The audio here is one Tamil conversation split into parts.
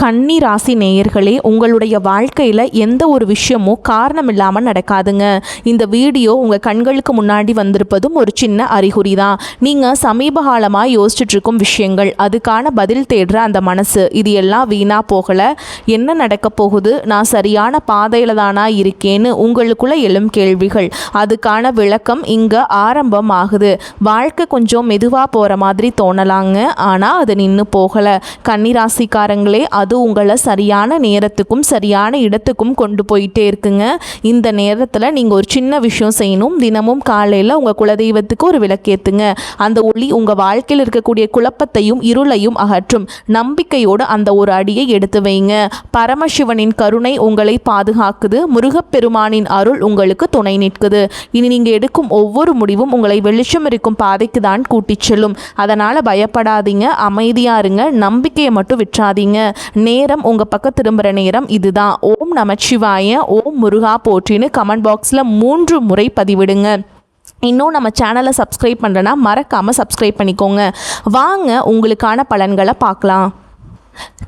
கன்னி ராசி நேயர்களே, உங்களுடைய வாழ்க்கையில் எந்த ஒரு விஷயமும் காரணம் இல்லாமல் நடக்காதுங்க. இந்த வீடியோ உங்கள் கண்களுக்கு முன்னாடி வந்திருப்பதும் ஒரு சின்ன அறிகுறி தான். நீங்கள் சமீப காலமாக யோசிச்சுட்டு இருக்கும் விஷயங்கள், அதுக்கான பதில் தேடுற அந்த மனசு, இது எல்லாம் வீணாக போகலை. என்ன நடக்க போகுது, நான் சரியான பாதையில் தானா இருக்கேன்னு உங்களுக்குள்ள எழும் கேள்விகள், அதுக்கான விளக்கம் இங்கே ஆரம்பம் ஆகுது. வாழ்க்கை கொஞ்சம் மெதுவாக போகிற மாதிரி தோணலாங்க, ஆனால் அது நின்று போகலை. கன்னிராசிக்காரங்களே, அது உங்களை சரியான நேரத்துக்கும் சரியான இடத்துக்கும் கொண்டு போயிட்டே இருக்குங்க. இந்த நேரத்தில் நீங்கள் ஒரு சின்ன விஷயம் செய்யணும். தினமும் காலையில் உங்கள் குலதெய்வத்துக்கு ஒரு விளக்கேற்றுங்க. அந்த ஒளி உங்கள் வாழ்க்கையில் இருக்கக்கூடிய குழப்பத்தையும் இருளையும் அகற்றும். நம்பிக்கையோடு அந்த ஒரு அடியை எடுத்து வைங்க. பரமசிவனின் கருணை உங்களை பாதுகாக்குது. முருகப்பெருமானின் அருள் உங்களுக்கு துணை நிற்குது. இனி நீங்கள் எடுக்கும் ஒவ்வொரு முடிவும் உங்களை வெளிச்சம் இருக்கும் பாதைக்கு தான் கூட்டிச் செல்லும். அதனால் பயப்படாதீங்க, அமைதியாக இருங்க, நம்பிக்கையை மட்டும் விட்டுறாதீங்க. நேரம் உங்கள் பக்கம் திரும்புகிற நேரம் இதுதான். ஓம் நமச்சிவாய, ஓம் முருகா போற்றின்னு கமெண்ட் பாக்ஸில் 3 முறை பதிவிடுங்க. இன்னும் நம்ம சேனலை சப்ஸ்கிரைப் பண்ணுறேன்னா மறக்காமல் சப்ஸ்கிரைப் பண்ணிக்கோங்க. வாங்க உங்களுக்கான பலன்களை பார்க்கலாம்.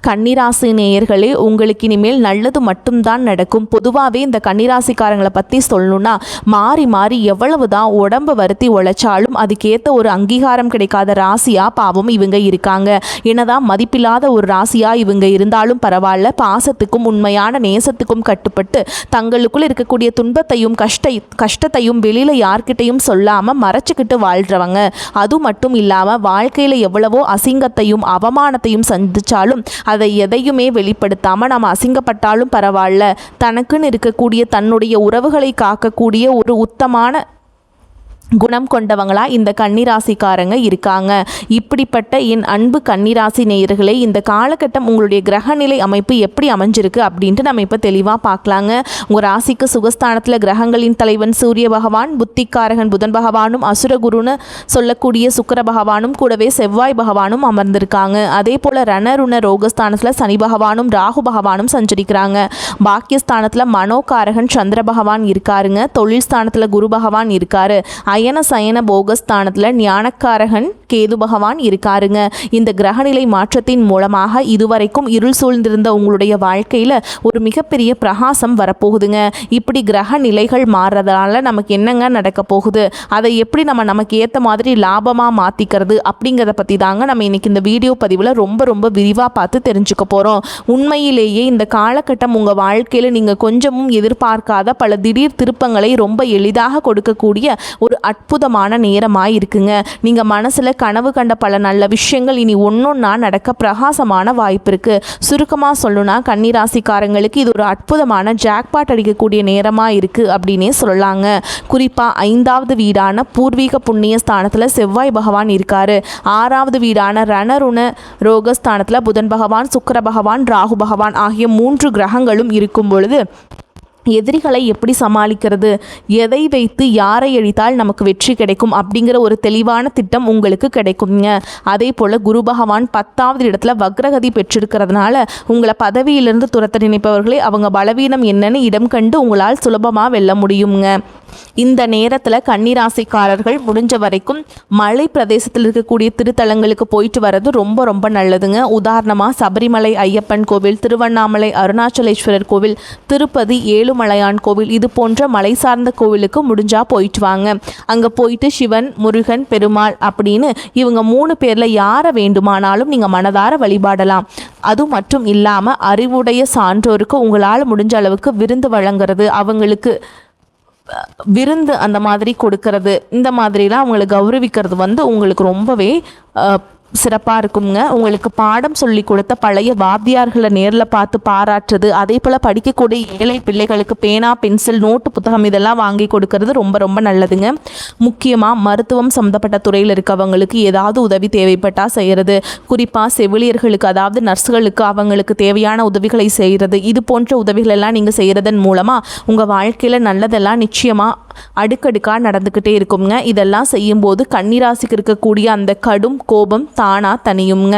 கன்னிராசி நேயர்களே, உங்களுக்கு இனிமேல் நல்லது மட்டும்தான் நடக்கும். பொதுவாகவே இந்த கன்னிராசிக்காரங்களை பற்றி சொல்லணுன்னா, மாறி மாறி எவ்வளவு தான் உடம்பு வருத்தி உழைச்சாலும் அதுக்கேற்ற ஒரு அங்கீகாரம் கிடைக்காத ராசியாக பாவம் இவங்க இருக்காங்க. என்னதான் மதிப்பில்லாத ஒரு ராசியாக இவங்க இருந்தாலும் பரவாயில்ல, பாசத்துக்கும் உண்மையான நேசத்துக்கும் கட்டுப்பட்டு தங்களுக்குள்ள இருக்கக்கூடிய துன்பத்தையும் கஷ்டத்தையும் வெளியில் யார்கிட்டையும் சொல்லாமல் மறைச்சிக்கிட்டு வாழ்கிறவங்க. அது மட்டும் இல்லாமல் வாழ்க்கையில் எவ்வளவோ அசிங்கத்தையும் அவமானத்தையும் சந்திச்சாலும் அதை எதையுமே வெளிப்படுத்தாமல் நம்ம அசிங்கப்பட்டாலும் பரவாயில்ல, தனக்குன்னு இருக்கக்கூடிய தன்னுடைய உறவுகளை காக்கக்கூடிய ஒரு உத்தமான குணம் கொண்டவங்களா இந்த கன்னிராசிக்காரங்க இருக்காங்க. இப்படிப்பட்ட என் அன்பு கன்னிராசி நேயர்களே, இந்த காலகட்டம் உங்களுடைய கிரகநிலை அமைப்பு எப்படி அமைஞ்சிருக்கு அப்படின்ட்டு நம்ம இப்போ தெளிவாக பார்க்கலாங்க. உங்கள் ராசிக்கு சுகஸ்தானத்தில் கிரகங்களின் தலைவன் சூரிய பகவான், புத்திக்காரகன் புதன் பகவானும், அசுரகுருன்னு சொல்லக்கூடிய சுக்கிர பகவானும், கூடவே செவ்வாய் பகவானும் அமர்ந்திருக்காங்க. அதே போல் ரணருண ரோகஸ்தானத்தில் சனி பகவானும் ராகு பகவானும் சஞ்சரிக்கிறாங்க. பாக்கியஸ்தானத்தில் மனோகாரகன் சந்திர பகவான் இருக்காருங்க. தொழில் ஸ்தானத்தில் குரு பகவான் இருக்காரு. அயன சயன போகஸ்தானத்தில் ஞானக்காரகன் கேது பகவான் இருக்காருங்க. இந்த கிரகநிலை மாற்றத்தின் மூலமாக இதுவரைக்கும் இருள் சூழ்ந்திருந்த உங்களுடைய வாழ்க்கையில் ஒரு மிகப்பெரிய பிரகாசம் வரப்போகுதுங்க. இப்படி கிரக நிலைகள் மாறுறதுனால நமக்கு என்னங்க நடக்க போகுது, அதை எப்படி நமக்கு ஏற்ற மாதிரி லாபமாக மாற்றிக்கிறது அப்படிங்கிறத பற்றி தாங்க நம்ம இன்னைக்கு இந்த வீடியோ பதிவில் ரொம்ப விரிவாக பார்த்து தெரிஞ்சுக்க போகிறோம். உண்மையிலேயே இந்த காலகட்டம் உங்கள் வாழ்க்கையில் நீங்கள் கொஞ்சமும் எதிர்பார்க்காத பல திடீர் திருப்பங்களை ரொம்ப எளிதாக கொடுக்கக்கூடிய ஒரு அற்புதமான நேரமாக இருக்குங்க. நீங்கள் மனசில் கனவு கண்ட பல நல்ல விஷயங்கள் இனி ஒன்றொன்னா நடக்க பிரகாசமான வாய்ப்பு இருக்குது. சுருக்கமாக சொல்லணும்னா கன்னிராசிக்காரங்களுக்கு இது ஒரு அற்புதமான ஜாக்பாட் அடிக்கக்கூடிய நேரமாக இருக்குது அப்படின்னே சொல்லலாங்க. குறிப்பாக 5வது வீடான பூர்வீக புண்ணிய ஸ்தானத்தில் செவ்வாய் பகவான் இருக்காரு. 6வது வீடான ரணருண ரோகஸ்தானத்தில் புதன் பகவான், சுக்கிர பகவான், ராகு பகவான் ஆகிய 3 கிரகங்களும் இருக்கும் பொழுது எதிரிகளை எப்படி சமாளிக்கிறது, எதை வைத்து யாரை அழித்தால் நமக்கு வெற்றி கிடைக்கும் அப்படிங்கிற ஒரு தெளிவான திட்டம் உங்களுக்கு கிடைக்குங்க. அதே போல் குரு பகவான் 10வது இடத்துல வக்ரகதி பெற்றிருக்கிறதுனால உங்களை பதவியிலிருந்து துரத்த நினைப்பவர்களே அவங்க பலவீனம் என்னன்னு இடம் கண்டு உங்களால் சுலபமாக வெல்ல முடியுங்க. இந்த நேரத்தில் கன்னிராசிக்காரர்கள் முடிஞ்ச வரைக்கும் மலை பிரதேசத்தில் இருக்கக்கூடிய திருத்தலங்களுக்கு போயிட்டு வர்றது ரொம்ப நல்லதுங்க. உதாரணமாக சபரிமலை ஐயப்பன் கோவில், திருவண்ணாமலை அருணாச்சலேஸ்வரர் கோவில், திருப்பதி ஏழுமலையான் கோவில், இது போன்ற மலை சார்ந்த கோவிலுக்கு முடிஞ்சா போயிட்டு வாங்க. அங்கே போயிட்டு சிவன், முருகன், பெருமாள் அப்படின்னு இவங்க 3 பேரில் யாரை வேண்டுமானாலும் நீங்கள் மனதார வழிபாடலாம். அது மட்டும் இல்லாமல் அறிவுடைய சான்றோருக்கு உங்களால் முடிஞ்ச அளவுக்கு விருந்து வழங்குறது, அவங்களுக்கு விருந்து அந்த மாதிரி கொடுக்கறது, இந்த மாதிரிலாம் அவங்களை கௌரவிக்கிறது உங்களுக்கு ரொம்பவே சிறப்பாக இருக்குங்க. உங்களுக்கு பாடம் சொல்லி கொடுத்த பழைய வாத்தியார்களை நேரில் பார்த்து பாராட்டுறது, அதே போல் படிக்கக்கூடிய ஏழை பிள்ளைகளுக்கு பேனா, பென்சில், நோட்டு, புத்தகம் இதெல்லாம் வாங்கி கொடுக்கறது ரொம்ப நல்லதுங்க. முக்கியமாக மருத்துவம் சம்மந்தப்பட்ட துறையில் இருக்கவங்களுக்கு ஏதாவது உதவி தேவைப்பட்டால் செய்கிறது, குறிப்பாக செவிலியர்களுக்கு அதாவது நர்ஸுகளுக்கு அவங்களுக்கு தேவையான உதவிகளை செய்கிறது, இது போன்ற உதவிகளெல்லாம் நீங்கள் செய்கிறதன் மூலமாக உங்கள் வாழ்க்கையில் நல்லதெல்லாம் நிச்சயமாக அடுக்கடுக்காக நடந்துக்கிட்டே இருக்குங்க. இதெல்லாம் செய்யும்போது கன்னிராசிக்கு இருக்கக்கூடிய அந்த கடும் கோபம் தானா தனியுங்க.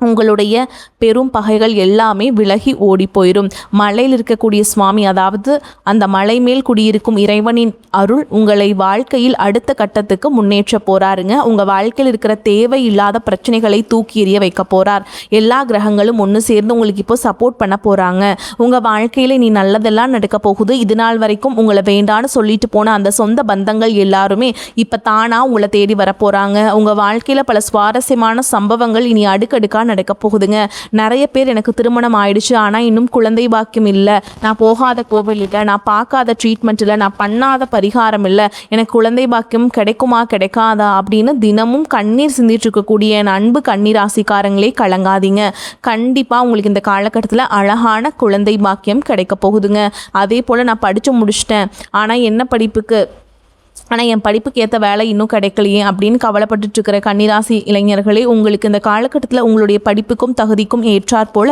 உங்களுடைய பெரும் பகைகள் எல்லாமே விலகி ஓடி போயிடும். மலையில் இருக்கக்கூடிய சுவாமி, அதாவது அந்த மலை மேல் குடியிருக்கும் இறைவனின் அருள் உங்களை வாழ்க்கையில் அடுத்த கட்டத்துக்கு முன்னேற்ற போறாருங்க. உங்கள் வாழ்க்கையில் இருக்கிற தேவையில்லாத பிரச்சனைகளை தூக்கி எறிய வைக்க போறார். எல்லா கிரகங்களும் ஒன்று சேர்ந்து உங்களுக்கு இப்போ சப்போர்ட் பண்ண போகிறாங்க. உங்கள் வாழ்க்கையில் நீ நல்லதெல்லாம் நடக்க போகுது. இது நாள் வரைக்கும் உங்களை வேண்டான்னு சொல்லிட்டு போன அந்த சொந்த பந்தங்கள் எல்லாருமே இப்போ தானாக உங்களை தேடி வர போகிறாங்க. உங்கள் வாழ்க்கையில் பல சுவாரஸ்யமான சம்பவங்கள் இனி அடுக்கடுக்காக நடக்க போகுதுங்க. நிறைய பேர் எனக்கு திருமணம் ஆயிடுச்சு, ஆனால் இன்னும் குழந்தை பாக்கியம் இல்லை, நான் போகாத கோவில் இல்லை, நான் பார்க்காத ட்ரீட்மெண்ட் இல்லை, நான் பண்ணாத பரிகாரம் இல்லை, எனக்கு குழந்தை பாக்கியம் கிடைக்குமா கிடைக்காதா அப்படின்னு தினமும் கண்ணீர் சிந்திட்டு இருக்கக்கூடிய என் அன்பு கண்ணீர் ராசிக்காரங்களே கலங்காதீங்க. கண்டிப்பாக உங்களுக்கு இந்த காலகட்டத்தில் அழகான குழந்தை பாக்கியம் கிடைக்க போகுதுங்க. அதே போல் நான் படித்து முடிச்சிட்டேன், ஆனால் என்ன படிப்புக்கு, ஆனால் என் படிப்புக்கு ஏற்ற வேலை இன்னும் கிடைக்கலையே அப்படின்னு கவலைப்பட்டு இருக்கிற கன்னிராசி இளைஞர்களே, உங்களுக்கு இந்த காலகட்டத்தில் உங்களுடைய படிப்புக்கும் தகுதிக்கும் ஏற்றாற் போல்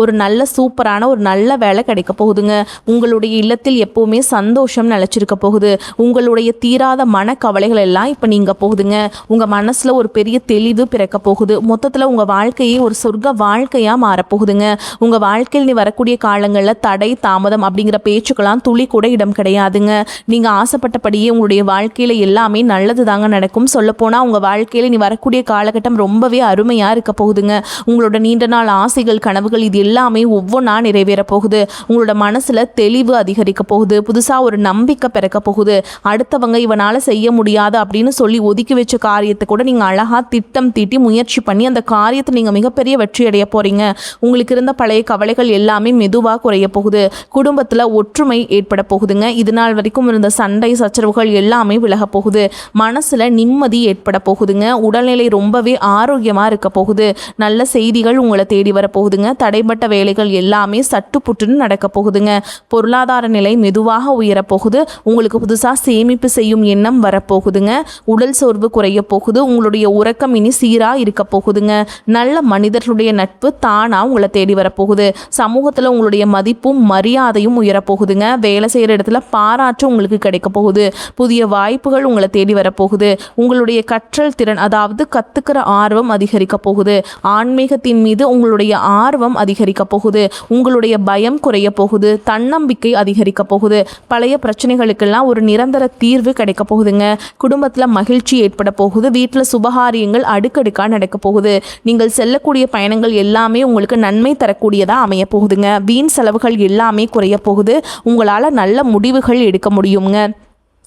ஒரு நல்ல சூப்பரான ஒரு நல்ல வேலை கிடைக்க போகுதுங்க. உங்களுடைய இல்லத்தில் எப்போவுமே சந்தோஷம் நிலச்சிருக்க போகுது. உங்களுடைய தீராத மனக்கவலைகள் எல்லாம் இப்போ நீங்க போகுதுங்க. உங்கள் மனசில் ஒரு பெரிய தெளிவு பிறக்க போகுது. மொத்தத்தில் உங்கள் வாழ்க்கையே ஒரு சொர்க்க வாழ்க்கையாக மாறப்போகுதுங்க. உங்கள் வாழ்க்கையில் நீ வரக்கூடிய காலங்களில் தடை தாமதம் அப்படிங்கிற பேச்சுக்கெல்லாம் துளி கூட இடம் கிடையாதுங்க. நீங்கள் ஆசைப்பட்டபடியே உங்களுடைய வாழ்க்கையில் எல்லாமே நல்லது தாங்க நடக்கும். சொல்லப்போனால் உங்கள் வாழ்க்கையில் நீ வரக்கூடிய காலகட்டம் ரொம்பவே அருமையாக இருக்க போகுதுங்க. உங்களோட நீண்ட நாள் ஆசைகள் கனவுகள் இது எல்லாமே ஒவ்வொன்றா நிறைவேற போகுது. உங்களோட மனசில் தெளிவு அதிகரிக்க போகுது. புதுசாக ஒரு நம்பிக்கை பிறக்க போகுது. அடுத்தவங்க இவனால் செய்ய முடியாது அப்படின்னு சொல்லி ஒதுக்கி வச்ச காரியத்தை கூட நீங்கள் அழகாக திட்டம் தீட்டி முயற்சி பண்ணி அந்த காரியத்தை நீங்கள் மிகப்பெரிய வெற்றி அடைய போகிறீங்க. உங்களுக்கு இருந்த பழைய கவலைகள் எல்லாமே மெதுவாக குறைய போகுது. குடும்பத்தில் ஒற்றுமை ஏற்பட போகுதுங்க. இது நாள் வரைக்கும் இருந்த சண்டை சச்சரவுகள் எல்லாமே விலக போகுது. மனசுல நிம்மதி ஏற்பட போகுதுங்க. உடல்நிலை ரொம்பவே ஆரோக்கியமா இருக்க போகுது. நல்ல செய்திகள் உங்களை தேடி வர போகுதுங்க. தடைப்பட்ட வேலைகள் எல்லாமே சட்டுப்புட்டுன்னு நடக்க போகுதுங்க. பொருளாதார நிலை மெதுவாக உயர போகுது. உங்களுக்கு புதுசா சேமிப்பு செய்யும் எண்ணம் வரப்போகுதுங்க. உடல் சோர்வு குறைய போகுது. உங்களுடைய உறக்கம் இனி சீரா இருக்க போகுதுங்க. நல்ல மனிதர்களுடைய நட்பு தானா உங்களை தேடி வரப்போகுது. சமூகத்துல உங்களுடைய மதிப்பும் மரியாதையும் உயரப்போகுதுங்க. வேலை செய்யற இடத்துல பாராட்டு உங்களுக்கு கிடைக்க போகுது. புதிய வாய்ப்புகள் உங்களை தேடி வரப்போகுது. உங்களுடைய கற்றல் திறன், அதாவது கத்துக்கிற ஆர்வம் அதிகரிக்க போகுது. ஆன்மீகத்தின் மீது உங்களுடைய ஆர்வம் அதிகரிக்க போகுது. உங்களுடைய பயம் குறைய போகுது. தன்னம்பிக்கை அதிகரிக்க போகுது. பழைய பிரச்சனைகளுக்கெல்லாம் ஒரு நிரந்தர தீர்வு கிடைக்க போகுதுங்க. குடும்பத்தில் மகிழ்ச்சி ஏற்பட போகுது. வீட்டில் சுபகாரியங்கள் அடுக்கடுக்காக நடக்க போகுது. நீங்கள் செல்லக்கூடிய பயணங்கள் எல்லாமே உங்களுக்கு நன்மை தரக்கூடியதாக அமைய போகுதுங்க. வீண் செலவுகள் எல்லாமே குறைய போகுது. உங்களால் நல்ல முடிவுகள் எடுக்க முடியுங்க.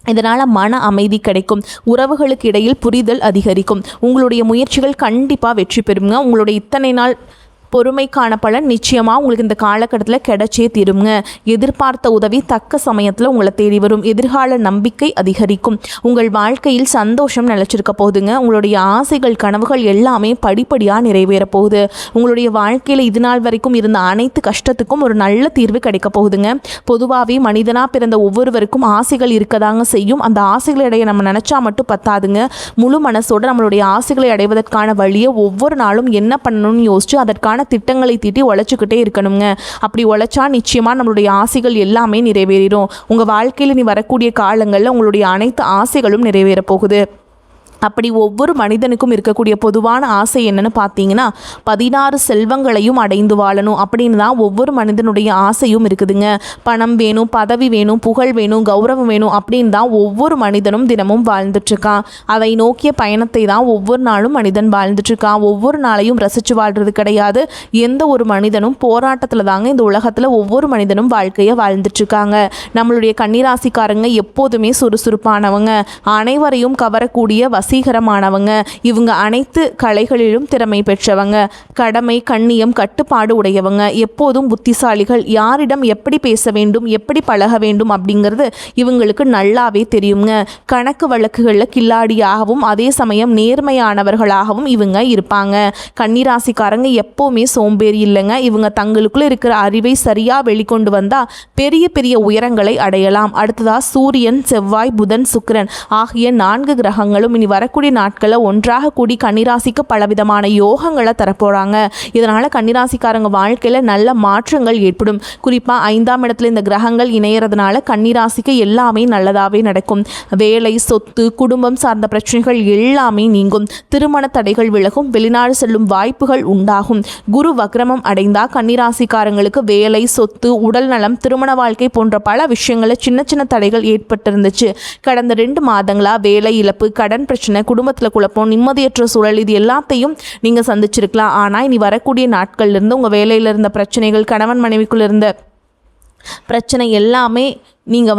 இதனால் மன அமைதி கிடைக்கும். உறவுகளுக்கு இடையில் புரிதல் அதிகரிக்கும். உங்களுடைய முயற்சிகள் கண்டிப்பாக வெற்றி பெறுங்க. உங்களுடைய இத்தனை நாள் பொறுமைக்கான பலன் நிச்சயமாக உங்களுக்கு இந்த காலகட்டத்தில் கிடைச்சே தீருங்க. எதிர்பார்த்த உதவி தக்க சமயத்தில் உங்களை தேடி வரும். எதிர்கால நம்பிக்கை அதிகரிக்கும். உங்கள் வாழ்க்கையில் சந்தோஷம் நிலச்சிருக்க போகுதுங்க. உங்களுடைய ஆசைகள் கனவுகள் எல்லாமே படிப்படியாக நிறைவேற போகுது. உங்களுடைய வாழ்க்கையில் இது நாள் வரைக்கும் இருந்த அனைத்து கஷ்டத்துக்கும் ஒரு நல்ல தீர்வு கிடைக்க போகுதுங்க. பொதுவாகவே மனிதனாக பிறந்த ஒவ்வொருவருக்கும் ஆசைகள் இருக்கதாங்க செய்யும். அந்த ஆசைகளை அடைய நம்ம நினச்சா மட்டும் பத்தாதுங்க. முழு மனசோடு நம்மளுடைய ஆசைகளை அடைவதற்கான வழியை ஒவ்வொரு நாளும் என்ன பண்ணணும்னு யோசிச்சு அதற்கான திட்டங்களை தீட்டி உழைச்சிக்கிட்டே இருக்கணுங்க. அப்படி உழைச்சா நிச்சயமா நம்மளுடைய ஆசைகள் எல்லாமே நிறைவேறிடும். உங்க வாழ்க்கையில் நீ வரக்கூடிய காலங்களில் உங்களுடைய அனைத்து ஆசைகளும் நிறைவேற போகுது. அப்படி ஒவ்வொரு மனிதனுக்கும் இருக்கக்கூடிய பொதுவான ஆசை என்னன்னு பார்த்தீங்கன்னா 16 செல்வங்களையும் அடைந்து வாழணும் அப்படின்னு தான் ஒவ்வொரு மனிதனுடைய ஆசையும் இருக்குதுங்க. பணம் வேணும், பதவி வேணும், புகழ் வேணும், கௌரவம் வேணும் அப்படின்னு தான் ஒவ்வொரு மனிதனும் தினமும் வாழ்ந்துட்டுருக்கான். அதை நோக்கிய பயணத்தை தான் ஒவ்வொரு நாளும் மனிதன் வாழ்ந்துட்டுருக்கான். ஒவ்வொரு நாளையும் ரசித்து வாழ்கிறது கிடையாது. எந்த ஒரு மனிதனும் போராட்டத்தில் தாங்க இந்த உலகத்தில் ஒவ்வொரு மனிதனும் வாழ்க்கையை வாழ்ந்துட்டுருக்காங்க. நம்மளுடைய கன்னிராசிக்காரங்க எப்போதுமே சுறுசுறுப்பானவங்க, அனைவரையும் கவரக்கூடிய வசீகரமானவங்க. இவங்க அனைத்து கலைகளிலும் திறமை பெற்றவங்க. கடமை, கண்ணியம், கட்டுப்பாடு உடையவங்க. எப்போதும் புத்திசாலிகள். யாரிடம் எப்படி பேச வேண்டும், எப்படி பழக வேண்டும் அப்படிங்கிறது இவங்களுக்கு நல்லாவே தெரியுங்க. கணக்கு வழக்குகளில் கில்லாடியாகவும் அதே சமயம் நேர்மையானவர்களாகவும் இவங்க இருப்பாங்க. கன்னிராசிக்காரங்க எப்போவுமே சோம்பேறி இல்லைங்க. இவங்க தங்களுக்குள்ள இருக்கிற அறிவை சரியாக வெளிக்கொண்டு வந்தால் பெரிய பெரிய உயரங்களை அடையலாம். அடுத்ததாக சூரியன், செவ்வாய், புதன், சுக்கிரன் ஆகிய 4 கிரகங்களும் இனி வரக்கூடிய நாட்களில் ஒன்றாக கூடி கன்னிராசிக்கு பலவிதமான யோகங்களை தரப்போகிறாங்க. இதனால் கன்னிராசிக்காரங்க வாழ்க்கையில் நல்ல மாற்றங்கள் ஏற்படும். குறிப்பாக 5ஆம் இடத்துல இந்த கிரகங்கள் இணையறதுனால கன்னிராசிக்கு எல்லாமே நல்லதாகவே நடக்கும். வேலை, சொத்து, குடும்பம் சார்ந்த பிரச்சனைகள் எல்லாமே நீங்கும். திருமண தடைகள் விலகும். வெளிநாடு செல்லும் வாய்ப்புகள் உண்டாகும். குரு வக்ரமம் அடைந்தால் கன்னிராசிக்காரங்களுக்கு வேலை, சொத்து, உடல் நலம், திருமண வாழ்க்கை போன்ற பல விஷயங்களில் சின்ன சின்ன தடைகள் ஏற்பட்டிருந்துச்சு. கடந்த 2 மாதங்களா வேலை இழப்பு, கடன் பிரச்சனை, குடும்பத்தில் குழப்பம், நிம்மதியற்ற சூழல் இது எல்லாத்தையும் நீங்கள் சந்திச்சிருக்கலாம். ஆனால் இனி வரக்கூடிய நாட்கள்லேருந்து உங்கள் வேலையில் இருந்த பிரச்சனைகள், கணவன் மனைவிக்குள்ள இருந்த பிரச்சனை எல்லாமே நீங்கள்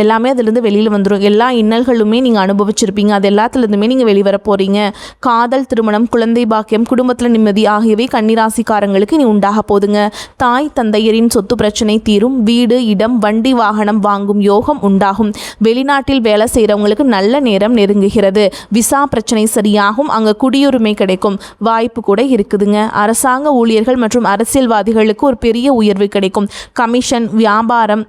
எல்லாமே அதுலேருந்து வெளியில் வந்துடும். எல்லா இன்னல்களுமே நீங்கள் அனுபவிச்சிருப்பீங்க. அது எல்லாத்துலேருந்துமே நீங்கள் வெளிவர போகிறீங்க. காதல், திருமணம், குழந்தை பாக்கியம், குடும்பத்தில் நிம்மதி ஆகியவை கன்னிராசிக்காரங்களுக்கு இனி உண்டாக போதுங்க. தாய் தந்தையரின் சொத்து பிரச்சனை தீரும். வீடு, இடம், வண்டி, வாகனம் வாங்கும் யோகம் உண்டாகும். வெளிநாட்டில் வேலை செய்கிறவங்களுக்கு நல்ல நேரம் நெருங்குகிறது. விசா பிரச்சனை சரியாகும். அங்கே குடியுரிமை கிடைக்கும் வாய்ப்பு கூட இருக்குதுங்க. அரசாங்க ஊழியர்கள் மற்றும் அரசியல்வாதிகளுக்கு ஒரு பெரிய உயர்வு கிடைக்கும். கமிஷன், வியாபாரம்,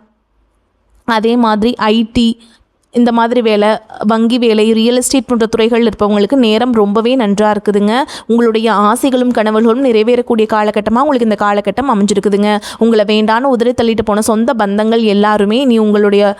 அதே மாதிரி ஐடி இந்த மாதிரி வேலை, வங்கி வேலை, ரியல் எஸ்டேட் போன்ற துறைகள் இருப்பவங்களுக்கு நேரம் ரொம்பவே நன்றாக இருக்குதுங்க. உங்களுடைய ஆசைகளும் கனவுகளும் நிறைவேறக்கூடிய காலகட்டமாக உங்களுக்கு இந்த காலகட்டம் அமைஞ்சிருக்குதுங்க. உங்களை வேண்டான்னு உதறி தள்ளிட்டு போன சொந்த பந்தங்கள் எல்லாருமே நீ உங்களுடைய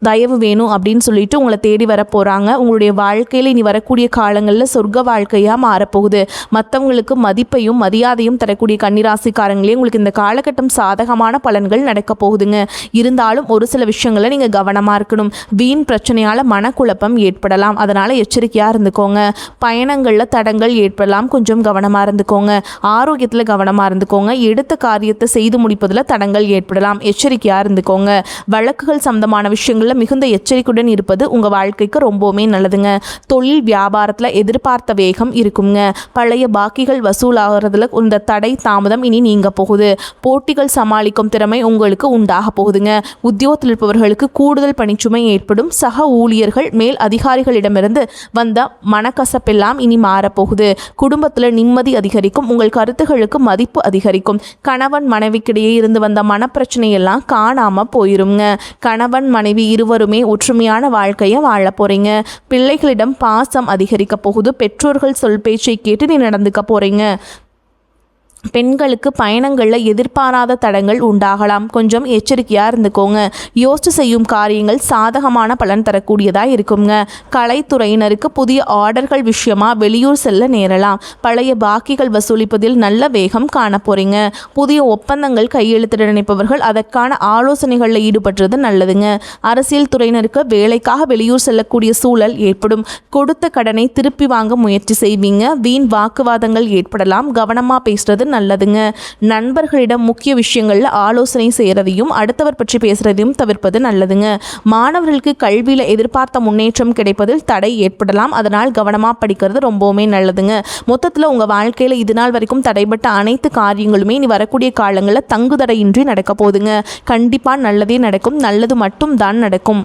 தயவு வேணும் அப்படின்னு சொல்லிட்டு உங்களை தேடி வர போகிறாங்க. உங்களுடைய வாழ்க்கையில் இனி வரக்கூடிய காலங்களில் சொர்க்க வாழ்க்கையாக மாறப்போகுது. மற்றவங்களுக்கு மதிப்பையும் மரியாதையும் தரக்கூடிய கன்னிராசிக்காரங்களே உங்களுக்கு இந்த காலகட்டம் சாதகமான பலன்கள் நடக்க போகுதுங்க. இருந்தாலும் ஒரு சில விஷயங்களில் நீங்கள் கவனமாக இருக்கணும். வீண் பிரச்சனையால் மனக்குழப்பம் ஏற்படலாம். அதனால் எச்சரிக்கையாக இருந்துக்கோங்க. பயணங்களில் தடங்கள் ஏற்படலாம். கொஞ்சம் கவனமாக இருந்துக்கோங்க. ஆரோக்கியத்தில் கவனமாக இருந்துக்கோங்க. எடுத்த காரியத்தை செய்து முடிப்பதில் தடங்கள் ஏற்படலாம். எச்சரிக்கையாக இருந்துக்கோங்க. வழக்குகள் சம்பந்தமான விஷயங்கள் மிகுந்த எச்சரிக்கையுடன் இருப்பது உங்க வாழ்க்கைக்கு ரொம்பவுமே நல்லதுங்க. தொழில் வியாபாரத்தில் எதிர்பார்த்த வேகம் இருக்குங்க. பழைய பாக்கிகள் வசூலாகிறதுல இந்த தடை தாமதம் இனி நீங்க போகுது. போட்டிகள் சமாளிக்கும் திறமை உங்களுக்கு உண்டாக போகுதுங்க. உத்தியோகத்தில் இருப்பவர்களுக்கு கூடுதல் பணிச்சுமை ஏற்படும். சக ஊழியர்கள், மேல் அதிகாரிகளிடமிருந்து வந்த மனக்கசப்பெல்லாம் இனி மாறப்போகுது. குடும்பத்தில் நிம்மதி அதிகரிக்கும். உங்கள் கருத்துகளுக்கு மதிப்பு அதிகரிக்கும். கணவன் மனைவிக்கிடையே இருந்து வந்த மனப்பிரச்சனையெல்லாம் காணாம போயிருங்க. கணவன் மனைவி இருவருமே ஒற்றுமையான வாழ்க்கையை வாழ போறீங்க. பிள்ளைகளிடம் பாசம் அதிகரிக்க போகுது. பெற்றோர்கள் சொல் பேச்சை கேட்டு நீ நடந்துக்க போறீங்க. பெண்களுக்கு பயணங்களில் எதிர்பாராத தடங்கள் உண்டாகலாம். கொஞ்சம் எச்சரிக்கையாக இருந்துக்கோங்க. யோசித்து செய்யும் காரியங்கள் சாதகமான பலன் தரக்கூடியதாக இருக்குங்க. கலைத்துறையினருக்கு புதிய ஆர்டர்கள் விஷயமாக வெளியூர் செல்ல நேரலாம். பழைய பாக்கிகள் வசூலிப்பதில் நல்ல வேகம் காண போகிறீங்க. புதிய ஒப்பந்தங்கள் கையெழுத்திட நினைப்பவர்கள் அதற்கான ஆலோசனைகளில் ஈடுபடுறது நல்லதுங்க. அரசியல் துறையினருக்கு வேலைக்காக வெளியூர் செல்லக்கூடிய சூழல் ஏற்படும். கொடுத்த கடனை திருப்பி வாங்க முயற்சி செய்வீங்க. வீண் வாக்குவாதங்கள் ஏற்படலாம். கவனமாக பேசுறது நல்லதுங்க. நண்பர்களிடம் முக்கிய விஷயங்கள்ல ஆலோசனை செய்யறதையும் அடுத்தவர் பற்றி பேசுறதையும் தவிர்ப்பது நல்லதுங்க. மாணவர்களுக்கு கல்வியில எதிர்பார்த்த முன்னேற்றம் கிடைப்பதில் தடை ஏற்படலாம். அதனால் கவனமா படிக்கிறது ரொம்பவுமே நல்லதுங்க. மொத்தத்தில் உங்க வாழ்க்கையில இது நாள் வரைக்கும் தடைப்பட்ட அனைத்து காரியங்களுமே இனி வரக்கூடிய காலங்களில் தங்குதடையின்றி நடக்க போகுதுங்க. கண்டிப்பா நல்லதே நடக்கும். நல்லது மட்டும் தான் நடக்கும்.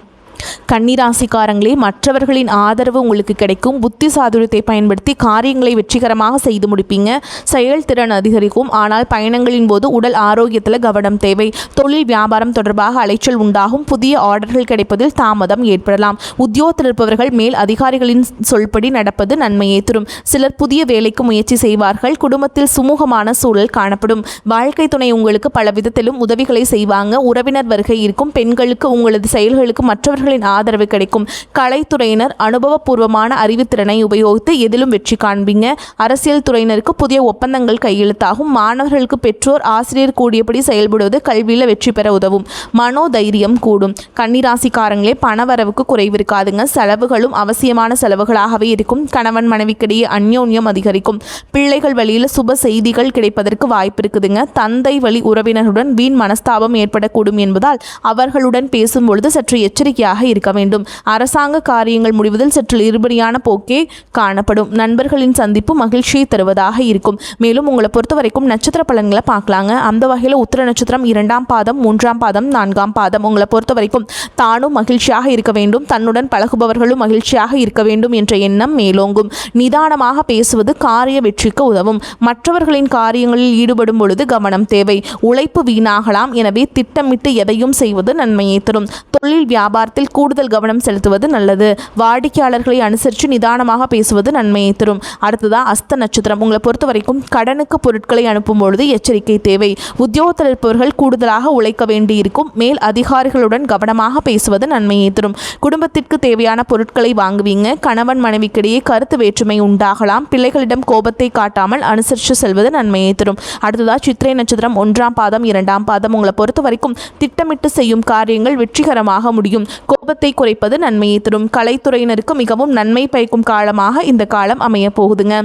கன்னிராசிக்காரங்களே, மற்றவர்களின் ஆதரவு உங்களுக்கு கிடைக்கும். புத்தி சாதுரியத்தை பயன்படுத்தி காரியங்களை வெற்றிகரமாக செய்து முடிப்பீங்க. செயல்திறன் அதிகரிக்கும். ஆனால் பயணங்களின் போது உடல் ஆரோக்கியத்தில் கவனம் தேவை. தொழில் வியாபாரம் தொடர்பாக அலைச்சல் உண்டாகும். புதிய ஆர்டர்கள் கிடைப்பதில் தாமதம் ஏற்படலாம். உத்தியோகத்தில் இருப்பவர்கள் மேல் அதிகாரிகளின் சொல்படி நடப்பது நன்மையை தரும். சிலர் புதிய வேலைக்கு முயற்சி செய்வார்கள். குடும்பத்தில் சுமூகமான சூழல் காணப்படும். வாழ்க்கை துணை உங்களுக்கு பல விதத்திலும் உதவிகளை செய்வாங்க. உறவினர் வருகை இருக்கும். பெண்களுக்கு உங்களது செயல்களுக்கு மற்றவர்களின் ஆதரவு கிடைக்கும். கலைத்துறையினர் அனுபவபூர்வமான அறிவுத்திறனை உபயோகித்து எதிலும் வெற்றி காண்பீங்க. அரசியல் துறையினருக்கு புதிய ஒப்பந்தங்கள் கையெழுத்தாகும். மாணவர்களுக்கு பெற்றோர் ஆசிரியர் கூடியபடி செயல்படுவது கல்வியில் வெற்றி பெற உதவும். மனோதைரியம் கூடும். கன்னிராசிக்காரங்களே, பணவரவுக்கு குறைவு இருக்காதுங்க. செலவுகளும் அவசியமான செலவுகளாகவே இருக்கும். கணவன் மனைவிக்கிடையே அந்யோன்யம் அதிகரிக்கும். பிள்ளைகள் வழியில் சுப செய்திகள் கிடைப்பதற்கு வாய்ப்பு இருக்குதுங்க. தந்தை வழி உறவினருடன் வீண் மனஸ்தாபம் ஏற்படக்கூடும் என்பதால் அவர்களுடன் பேசும்பொழுது சற்று எச்சரிக்கையாக இருக்க வேண்டும். அரசாங்க காரியங்கள் முடிவதில் சற்று இருபடியான போக்கே காணப்படும். நண்பர்களின் சந்திப்பு மகிழ்ச்சியை தருவதாக இருக்கும். மேலும் உங்களை பொறுத்த வரைக்கும் நட்சத்திர பலன்களை பார்க்கலாங்க. அந்த வகையில் உத்திர நட்சத்திரம் 2ஆம் பாதம், 3ஆம் பாதம், 4ஆம் பாதம். உங்களை பொறுத்த வரைக்கும் தானும் மகிழ்ச்சியாக இருக்க வேண்டும், தன்னுடன் பழகுபவர்களும் மகிழ்ச்சியாக இருக்க வேண்டும் என்ற எண்ணம் மேலோங்கும். நிதானமாக பேசுவது காரிய வெற்றிக்கு உதவும். மற்றவர்களின் காரியங்களில் ஈடுபடும் பொழுது கவனம் தேவை. உழைப்பு வீணாகலாம். எனவே திட்டமிட்டு எதையும் செய்வது நன்மையை தரும். தொழில் வியாபாரத்தில் பேச்சில் கூடுதல் கவனம் செலுத்துவது நல்லது. வாடிக்கையாளர்களை அனுசரித்து நிதானமாக பேசுவது நன்மையை தரும். அடுத்ததா அஸ்த நட்சத்திரம். உங்களை பொறுத்த வரைக்கும் கடனுக்கு பொருட்களை அனுப்பும் பொழுது எச்சரிக்கை தேவை. உத்தியோகத்தில் இருப்பவர்கள் கூடுதலாக உழைக்க வேண்டியிருக்கும். மேல் அதிகாரிகளுடன் கவனமாக பேசுவது நன்மையை தரும். குடும்பத்திற்கு தேவையான பொருட்களை வாங்குவீங்க. கணவன் மனைவிக்கிடையே கருத்து வேற்றுமை உண்டாகலாம். பிள்ளைகளிடம் கோபத்தை காட்டாமல் அனுசரித்து செல்வது நன்மையை தரும். அடுத்ததா சித்திரை நட்சத்திரம் 1ஆம் பாதம் 2ஆம் பாதம். உங்களை பொறுத்த வரைக்கும் திட்டமிட்டு செய்யும் காரியங்கள் வெற்றிகரமாக முடியும். கோபத்தை குறைப்பது நன்மையை தரும். கலைத்துறையினருக்கு மிகவும் நன்மை பயக்கும் காலமாக இந்த காலம் அமைய போகுதுங்க.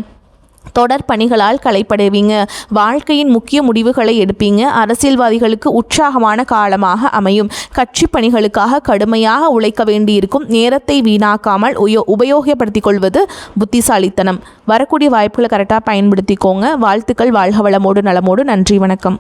தொடர் பணிகளால் களைப்படைவீங்க. வாழ்க்கையின் முக்கிய முடிவுகளை எடுப்பீங்க. அரசியல்வாதிகளுக்கு உற்சாகமான காலமாக அமையும். கட்சி பணிகளுக்காக கடுமையாக உழைக்க வேண்டியிருக்கும். நேரத்தை வீணாக்காமல் உபயோகப்படுத்திக் கொள்வது புத்திசாலித்தனம். வரக்கூடிய வாய்ப்புகளை கரெக்டாக பயன்படுத்திக்கோங்க. வாழ்த்துக்கள். வாழ்க வளமோடு நலமோடு. நன்றி, வணக்கம்.